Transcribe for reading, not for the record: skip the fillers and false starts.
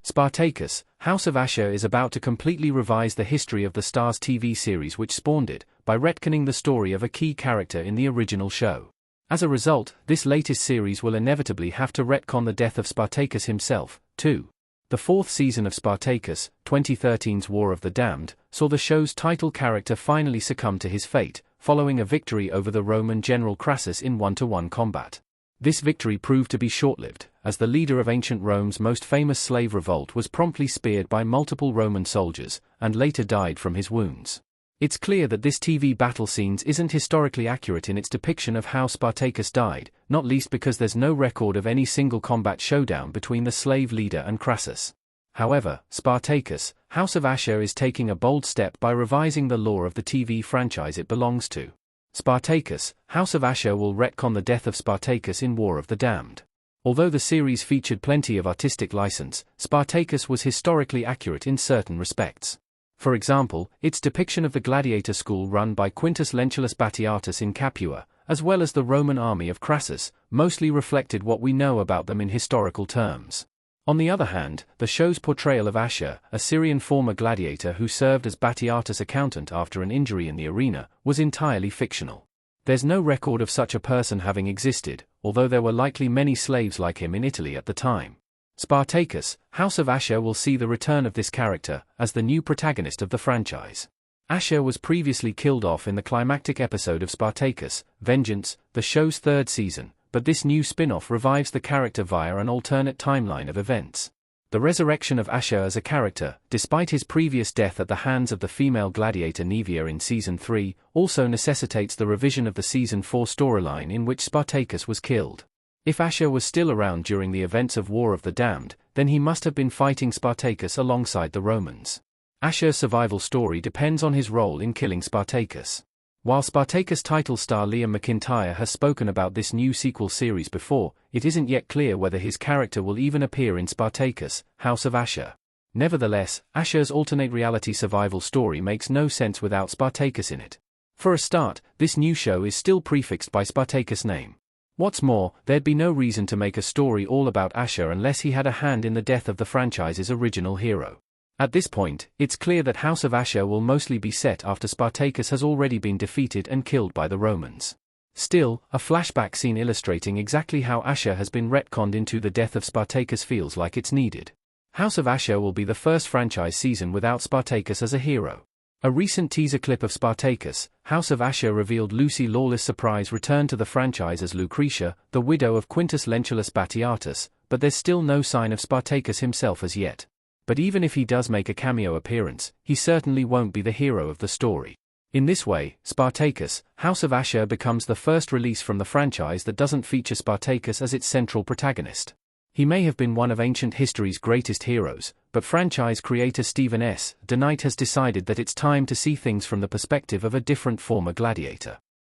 Spartacus, House of Asher is about to completely revise the history of the Starz TV series which spawned it, by retconning the story of a key character in the original show. As a result, this latest series will inevitably have to retcon the death of Spartacus himself, too. The fourth season of Spartacus, 2013's War of the Damned, saw the show's title character finally succumb to his fate, following a victory over the Roman general Crassus in one-to-one combat. This victory proved to be short-lived, as the leader of ancient Rome's most famous slave revolt was promptly speared by multiple Roman soldiers, and later died from his wounds. It's clear that this TV battle scenes isn't historically accurate in its depiction of how Spartacus died, not least because there's no record of any single combat showdown between the slave leader and Crassus. However, Spartacus, House of Asher is taking a bold step by revising the lore of the TV franchise it belongs to. Spartacus, House of Asher will retcon the death of Spartacus in War of the Damned. Although the series featured plenty of artistic license, Spartacus was historically accurate in certain respects. For example, its depiction of the gladiator school run by Quintus Lentulus Batiatus in Capua, as well as the Roman army of Crassus, mostly reflected what we know about them in historical terms. On the other hand, the show's portrayal of Asher, a Syrian former gladiator who served as Batiatus' accountant after an injury in the arena, was entirely fictional. There's no record of such a person having existed, although there were likely many slaves like him in Italy at the time. Spartacus, House of Asher will see the return of this character, as the new protagonist of the franchise. Asher was previously killed off in the climactic episode of Spartacus, Vengeance, the show's third season, but this new spin-off revives the character via an alternate timeline of events. The resurrection of Asher as a character, despite his previous death at the hands of the female gladiator Nevia in Season 3, also necessitates the revision of the Season 4 storyline in which Spartacus was killed. If Asher was still around during the events of War of the Damned, then he must have been fighting Spartacus alongside the Romans. Asher's survival story depends on his role in killing Spartacus. While Spartacus title star Liam McIntyre has spoken about this new sequel series before, it isn't yet clear whether his character will even appear in Spartacus, House of Asher. Nevertheless, Asher's alternate reality survival story makes no sense without Spartacus in it. For a start, this new show is still prefixed by Spartacus' name. What's more, there'd be no reason to make a story all about Asher unless he had a hand in the death of the franchise's original hero. At this point, it's clear that House of Asher will mostly be set after Spartacus has already been defeated and killed by the Romans. Still, a flashback scene illustrating exactly how Asher has been retconned into the death of Spartacus feels like it's needed. House of Asher will be the first franchise season without Spartacus as a hero. A recent teaser clip of Spartacus, House of Asher revealed Lucy Lawless' surprise return to the franchise as Lucretia, the widow of Quintus Lentulus Batiatus, but there's still no sign of Spartacus himself as yet. But even if he does make a cameo appearance, he certainly won't be the hero of the story. In this way, Spartacus, House of Asher becomes the first release from the franchise that doesn't feature Spartacus as its central protagonist. He may have been one of ancient history's greatest heroes, but franchise creator Stephen S. DeKnight has decided that it's time to see things from the perspective of a different former gladiator.